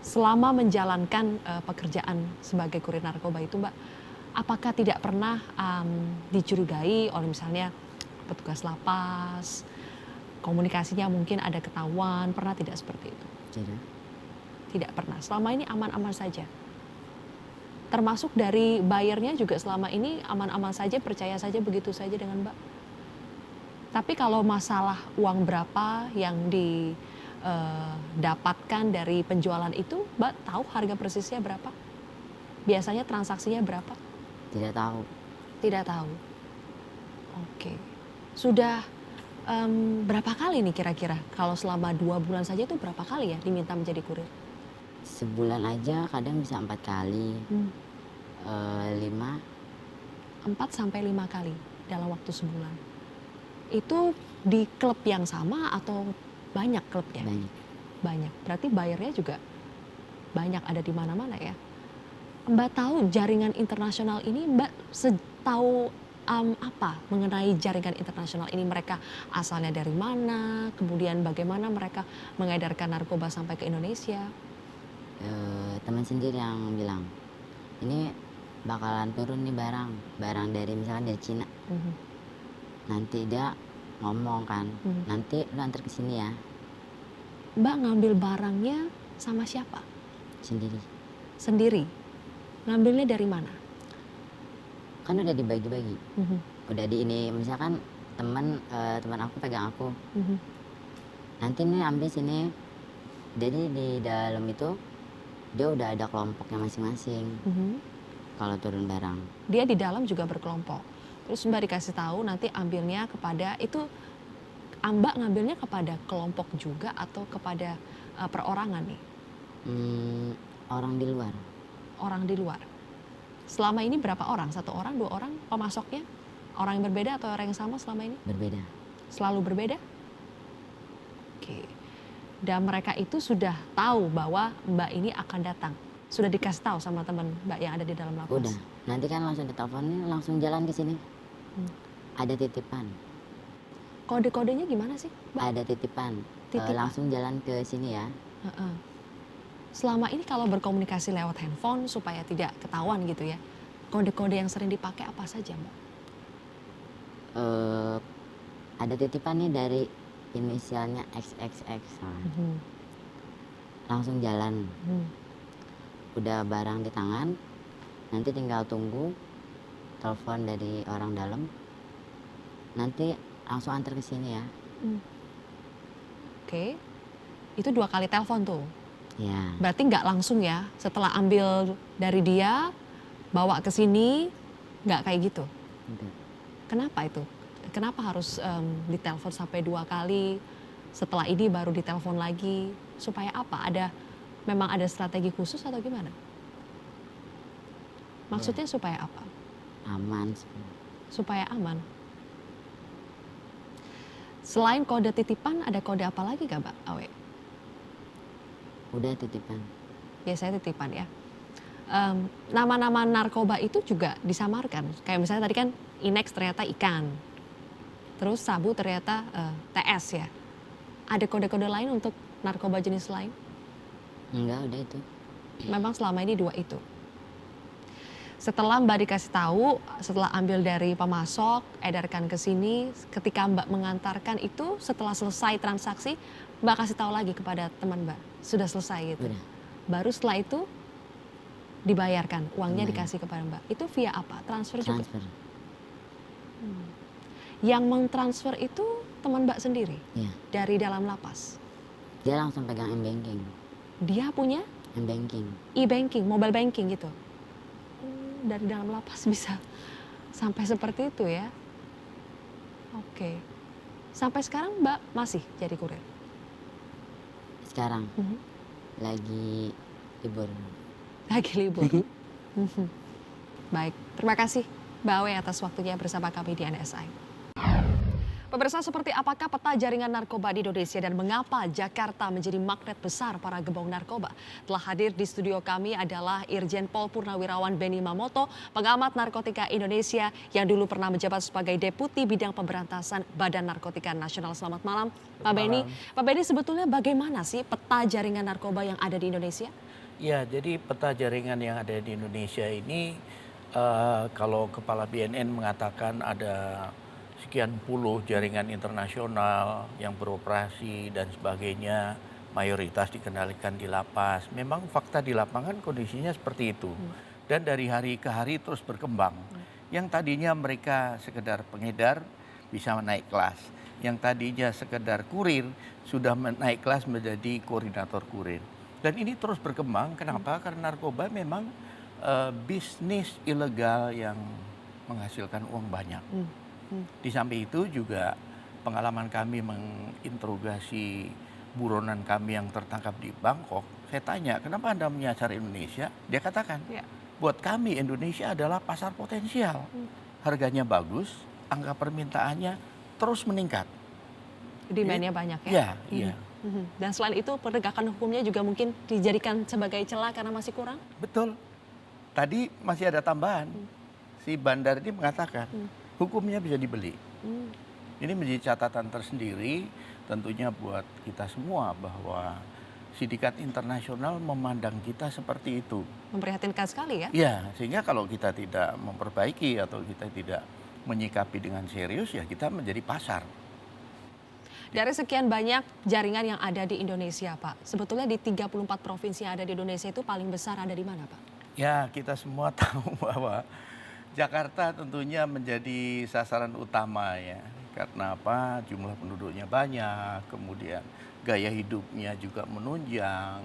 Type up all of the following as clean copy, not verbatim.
Selama menjalankan pekerjaan sebagai kurir narkoba itu Mbak, apakah tidak pernah dicurigai oleh misalnya petugas lapas, komunikasinya mungkin ada ketahuan, pernah tidak seperti itu? Tidak. Tidak pernah, selama ini aman-aman saja? Termasuk dari buyernya juga selama ini aman-aman saja, percaya saja begitu saja dengan Mbak? Tapi kalau masalah uang berapa yang didapatkan dari penjualan itu, Mbak tahu harga persisnya berapa? Biasanya transaksinya berapa? Tidak tahu. Tidak tahu. Oke. Sudah berapa kali nih kira-kira? Kalau selama 2 bulan saja itu berapa kali ya diminta menjadi kurir? Sebulan aja kadang bisa 4 kali, Hmm. 5. 4 sampai 5 kali dalam waktu sebulan. Itu di klub yang sama atau banyak klubnya? Banyak. Banyak. Berarti bayarnya juga banyak, ada di mana-mana ya. Mbak tahu jaringan internasional ini, Mbak tahu apa mengenai jaringan internasional ini? Mereka asalnya dari mana? Kemudian bagaimana mereka mengedarkan narkoba sampai ke Indonesia? Teman sendiri yang bilang, ini bakalan turun nih barang dari misalkan dari Cina. Mhm, Nanti dia ngomong kan, mhm. nanti lu antar ke sini ya, Mbak ngambil barangnya sama siapa? sendiri. Sendiri? Ngambilnya dari mana? Kan udah dibagi-bagi, Mhm, udah di ini misalkan teman aku pegang aku, mhm, nanti nih ambil sini. Jadi di dalam itu dia udah ada kelompoknya masing-masing mhm. kalau turun barang. Dia di dalam juga berkelompok. Terus Mbak dikasih tahu nanti ambilnya kepada itu, Mbak ngambilnya kepada kelompok juga atau kepada perorangan nih? Orang di luar. Orang di luar. Selama ini berapa orang? 1 orang, 2 orang pemasoknya? Orang yang berbeda atau orang yang sama selama ini? Berbeda. Selalu berbeda? Oke. Dan mereka itu sudah tahu bahwa Mbak ini akan datang? Sudah dikasih tahu sama teman Mbak yang ada di dalam Udah, lapas? nanti kan langsung diteleponnya, langsung jalan ke sini. Hmm. Ada titipan, Kode-kodenya gimana sih, Mbak? ada titipan. Titipan? Langsung jalan ke sini ya. Heeh. Selama ini kalau berkomunikasi lewat handphone supaya tidak ketahuan gitu ya, kode-kode yang sering dipakai apa saja, Mbak? Eh, ada titipan nih dari inisialnya XXX. Mhm, Langsung jalan. mhm. Udah barang di tangan, nanti tinggal tunggu telepon dari orang dalam. Nanti langsung antar ke sini ya. Mmm. Oke. Itu 2 kali telepon tuh? Ya, Berarti nggak langsung ya, setelah ambil dari dia, bawa ke sini, nggak kayak gitu? gitu. Kenapa itu? Kenapa harus ditelepon sampai 2 kali, setelah ini baru ditelepon lagi, supaya apa? Memang ada strategi khusus atau gimana? Maksudnya supaya apa? Aman. Supaya aman? Selain kode titipan, ada kode apa lagi nggak Mbak Awe? Udah titipan. Biasanya titipan ya. Nama-nama narkoba itu juga disamarkan. Kayak misalnya tadi kan Inex ternyata ikan. Terus sabu ternyata TS ya. Ada kode-kode lain untuk narkoba jenis lain? Enggak, udah itu. Memang selama ini 2 itu. Setelah Mbak dikasih tahu, setelah ambil dari pemasok, edarkan ke sini, ketika Mbak mengantarkan itu setelah selesai transaksi, Mbak kasih tahu lagi kepada teman Mbak, sudah selesai gitu. Udah. Baru setelah itu dibayarkan, uangnya Dibayar. dikasih kepada Mbak. Itu via apa? Transfer juga? Transfer. Yang mentransfer itu teman Mbak sendiri Iya. dari dalam lapas. Dia langsung pegang m-banking. Dia punya M-banking. e-banking, mobile banking gitu. Dari dalam lapas bisa sampai seperti itu ya. Oke. Sampai sekarang Mbak masih jadi kurir? Sekarang Mhm. lagi libur. Lagi libur. Mhm. Baik, terima kasih Mbak Awe atas waktunya bersama kami di NSI. Pemirsa, seperti apakah peta jaringan narkoba di Indonesia dan mengapa Jakarta menjadi magnet besar para gembong narkoba? Telah hadir di studio kami adalah Irjen Pol Purnawirawan Benny Mamoto, pengamat narkotika Indonesia yang dulu pernah menjabat sebagai Deputi Bidang Pemberantasan Badan Narkotika Nasional. Selamat malam, Pak Benny. Pak Benny, sebetulnya bagaimana sih peta jaringan narkoba yang ada di Indonesia? Ya, jadi peta jaringan yang ada di Indonesia ini, kalau Kepala BNN mengatakan ada sekian puluh jaringan internasional yang beroperasi dan sebagainya, mayoritas dikendalikan di lapas. Memang fakta di lapangan kondisinya seperti itu. Dan dari hari ke hari terus berkembang. Yang tadinya mereka sekedar pengedar bisa naik kelas. Yang tadinya sekedar kurir sudah naik kelas menjadi koordinator kurir. Dan ini terus berkembang. Kenapa? Karena narkoba memang bisnis ilegal yang menghasilkan uang banyak. Di samping itu juga pengalaman kami menginterogasi buronan kami yang tertangkap di Bangkok. Saya tanya, kenapa Anda menyasar Indonesia? Dia katakan, buat kami Indonesia adalah pasar potensial. Harganya bagus, angka permintaannya terus meningkat. Demand-nya banyak ya? Iya, iya. Dan selain itu penegakan hukumnya juga mungkin dijadikan sebagai celah karena masih kurang? Betul. Tadi masih ada tambahan. Si bandar ini mengatakan hukumnya bisa dibeli. Ini menjadi catatan tersendiri tentunya buat kita semua bahwa sindikat internasional memandang kita seperti itu. Memprihatinkan sekali ya? Ya, sehingga kalau kita tidak memperbaiki atau kita tidak menyikapi dengan serius ya kita menjadi pasar. Dari sekian banyak jaringan yang ada di Indonesia, Pak, sebetulnya di 34 provinsi yang ada di Indonesia itu paling besar ada di mana, Pak? Ya, kita semua tahu bahwa Jakarta tentunya menjadi sasaran utama ya. Karena apa? Jumlah penduduknya banyak, kemudian gaya hidupnya juga menunjang,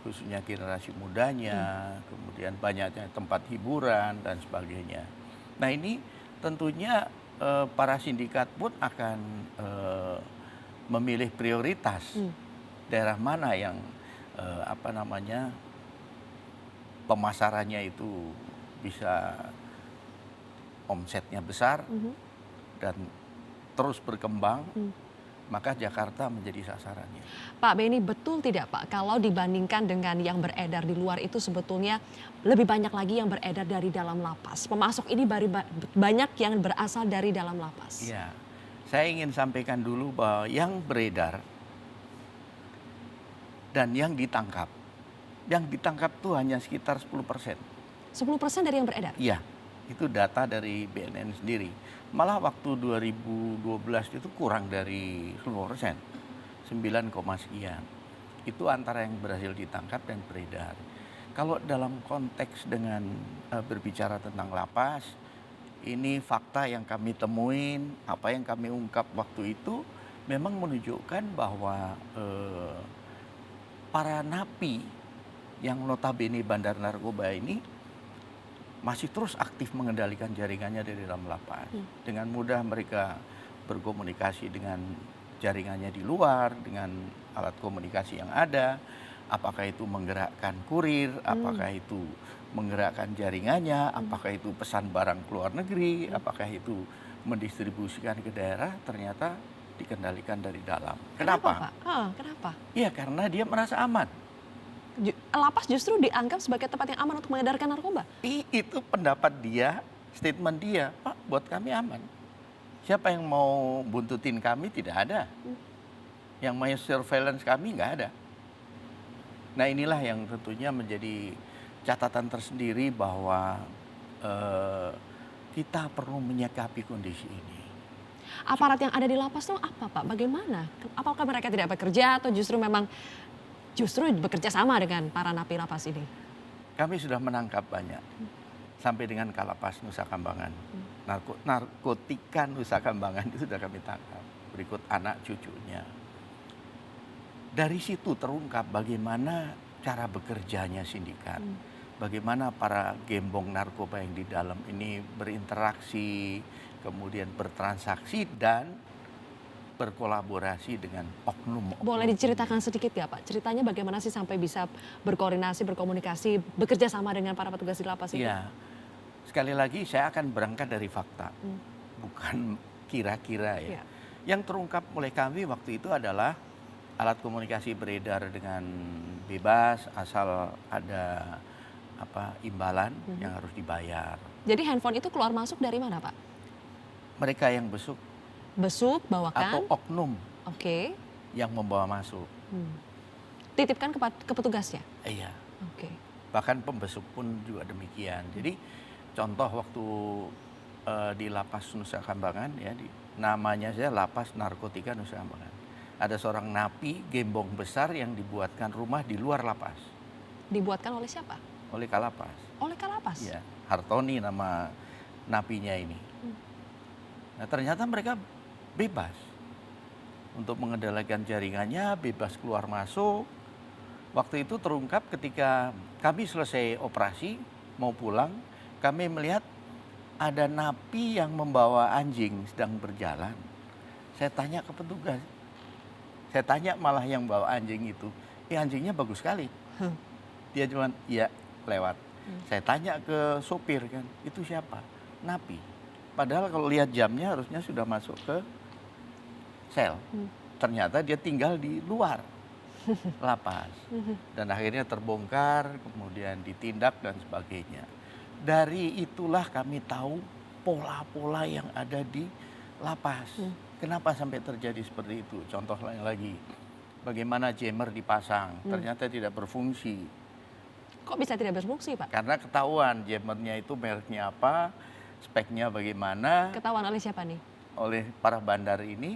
khususnya generasi mudanya, kemudian banyaknya tempat hiburan dan sebagainya. Nah ini tentunya para sindikat pun akan memilih prioritas daerah mana yang pemasarannya itu bisa omsetnya besar dan terus berkembang, maka Jakarta menjadi sasarannya. Pak Beni, betul tidak Pak kalau dibandingkan dengan yang beredar di luar itu sebetulnya lebih banyak lagi yang beredar dari dalam lapas? Pemasok ini banyak yang berasal dari dalam lapas. Iya, saya ingin sampaikan dulu bahwa yang beredar dan yang ditangkap itu hanya sekitar 10%. 10% dari yang beredar? Iya, itu data dari BNN sendiri. Malah waktu 2012 itu kurang dari 10%, 9, sekian. Itu antara yang berhasil ditangkap dan beredar. Kalau dalam konteks dengan berbicara tentang lapas, ini fakta yang kami temuin, apa yang kami ungkap waktu itu, memang menunjukkan bahwa para napi yang notabene bandar narkoba ini masih terus aktif mengendalikan jaringannya dari dalam lapas. Dengan mudah mereka berkomunikasi dengan jaringannya di luar, dengan alat komunikasi yang ada, apakah itu menggerakkan kurir, apakah itu menggerakkan jaringannya, apakah itu pesan barang ke luar negeri, apakah itu mendistribusikan ke daerah, ternyata dikendalikan dari dalam. Kenapa? Pak? Kenapa? Iya, karena dia merasa aman. Lapas justru dianggap sebagai tempat yang aman untuk mengedarkan narkoba. Itu pendapat dia, statement dia, Pak, buat kami aman. Siapa yang mau buntutin kami tidak ada. Yang mau surveillance kami nggak ada. Nah inilah yang tentunya menjadi catatan tersendiri bahwa kita perlu menyikapi kondisi ini. Aparat yang ada di lapas itu apa Pak? Bagaimana? Apakah mereka tidak bekerja atau justru bekerja sama dengan para napi lapas ini? Kami sudah menangkap banyak. Sampai dengan Kalapas Nusa Kambangan. Narkotika Nusa Kambangan itu sudah kami tangkap. Berikut anak cucunya. Dari situ terungkap bagaimana cara bekerjanya sindikat. Bagaimana para gembong narkoba yang di dalam ini berinteraksi, kemudian bertransaksi dan berkolaborasi dengan oknum. Boleh diceritakan sedikit ya Pak? Ceritanya bagaimana sih sampai bisa berkoordinasi, berkomunikasi, bekerja sama dengan para petugas di lapas itu? Iya, sekali lagi saya akan berangkat dari fakta, bukan kira-kira ya. Yang terungkap oleh kami waktu itu adalah alat komunikasi beredar dengan bebas asal ada imbalan yang harus dibayar. Jadi handphone itu keluar masuk dari mana Pak? Mereka yang besuk Besuk, bawakan? atau oknum Oke. yang membawa masuk. titipkan ke petugasnya? Iya. Oke. Bahkan pembesuk pun juga demikian. Jadi contoh waktu di Lapas Nusa Kambangan ya, namanya saya Lapas Narkotika Nusa Kambangan. Ada seorang napi gembong besar yang dibuatkan rumah di luar lapas. Dibuatkan oleh siapa? Oleh Kalapas. Oleh Kalapas? Ya, Hartoni nama napinya ini. Nah ternyata mereka bebas untuk mengendalikan jaringannya, bebas keluar masuk. Waktu itu terungkap ketika kami selesai operasi, mau pulang, kami melihat ada napi yang membawa anjing sedang berjalan. Saya tanya ke petugas, saya tanya malah yang bawa anjing itu, anjingnya bagus sekali. Dia cuma, iya lewat. Saya tanya ke sopir kan, itu siapa? Napi. Padahal kalau lihat jamnya harusnya sudah masuk ke sel. Ternyata dia tinggal di luar lapas. Dan akhirnya terbongkar, kemudian ditindak dan sebagainya. Dari itulah kami tahu pola-pola yang ada di lapas. Kenapa sampai terjadi seperti itu? Contoh lain lagi, bagaimana jammer dipasang, ternyata tidak berfungsi. Kok bisa tidak berfungsi, Pak? Karena ketahuan jammernya itu mereknya apa, speknya bagaimana. Ketahuan oleh siapa nih? Oleh para bandar ini,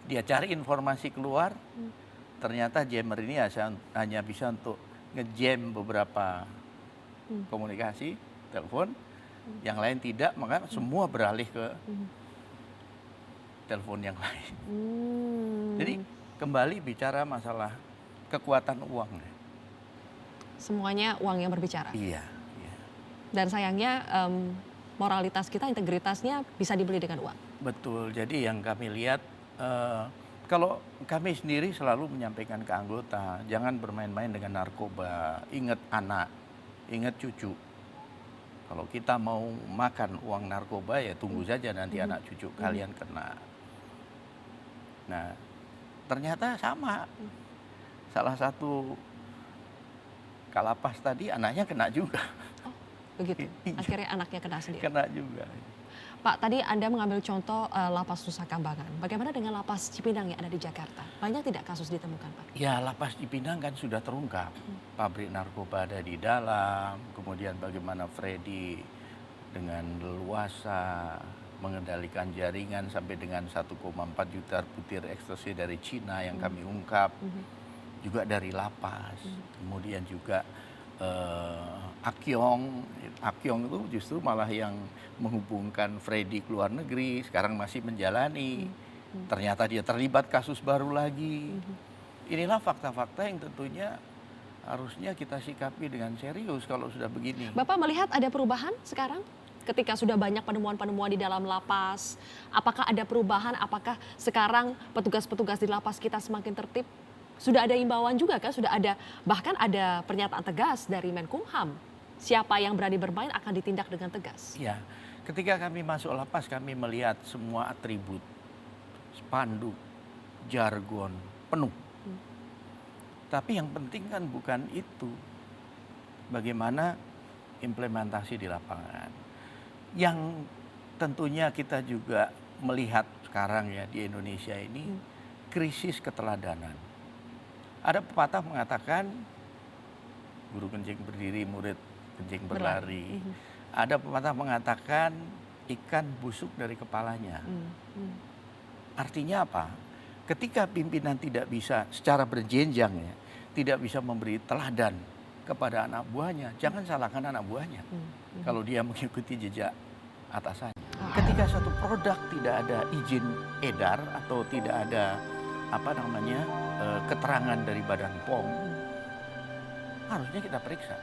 dia cari informasi keluar, ternyata jammer ini hanya bisa untuk ngejam beberapa komunikasi, telepon, yang lain tidak, maka semua beralih ke telepon yang lain. Jadi kembali bicara masalah kekuatan uang. Semuanya uang yang berbicara. Iya. Dan sayangnya moralitas kita, integritasnya bisa dibeli dengan uang. Betul, jadi yang kami lihat, kalau kami sendiri selalu menyampaikan ke anggota, jangan bermain-main dengan narkoba, ingat anak, ingat cucu. Kalau kita mau makan uang narkoba ya tunggu saja nanti anak cucu kalian kena. Nah, ternyata sama. Salah satu Kalapas tadi anaknya kena juga. Oh, begitu. Akhirnya anaknya kena sendiri. Kena juga. Pak, tadi Anda mengambil contoh Lapas Nusa Kambangan. Bagaimana dengan Lapas Cipinang yang ada di Jakarta? Banyak tidak kasus ditemukan, Pak? Ya, Lapas Cipinang kan sudah terungkap. Pabrik narkoba ada di dalam, kemudian bagaimana Freddy dengan leluasa mengendalikan jaringan sampai dengan 1,4 juta butir ekstasi dari Cina yang kami ungkap. Juga dari lapas, kemudian juga Akyong itu justru malah yang menghubungkan Freddy ke luar negeri, sekarang masih menjalani. Ternyata dia terlibat kasus baru lagi. Inilah fakta-fakta yang tentunya harusnya kita sikapi dengan serius kalau sudah begini. Bapak melihat ada perubahan sekarang? Ketika sudah banyak penemuan-penemuan di dalam lapas, apakah ada perubahan? Apakah sekarang petugas-petugas di lapas kita semakin tertib? Sudah ada imbauan juga kan? Sudah ada, bahkan ada pernyataan tegas dari Menkumham. Siapa yang berani bermain akan ditindak dengan tegas. Ya, ketika kami masuk lapas kami melihat semua atribut, spanduk, jargon, penuh. Tapi yang penting kan bukan itu. Bagaimana implementasi di lapangan. Yang tentunya kita juga melihat sekarang ya di Indonesia ini krisis keteladanan. Ada pepatah mengatakan guru kencing berdiri, murid kencing berlari. Ada pepatah mengatakan ikan busuk dari kepalanya. Artinya apa? Ketika pimpinan tidak bisa secara berjenjang ya, tidak bisa memberi teladan kepada anak buahnya, jangan salahkan anak buahnya. Kalau dia mengikuti jejak atasannya. Ketika suatu produk tidak ada izin edar atau tidak ada keterangan dari Badan POM, harusnya kita periksa.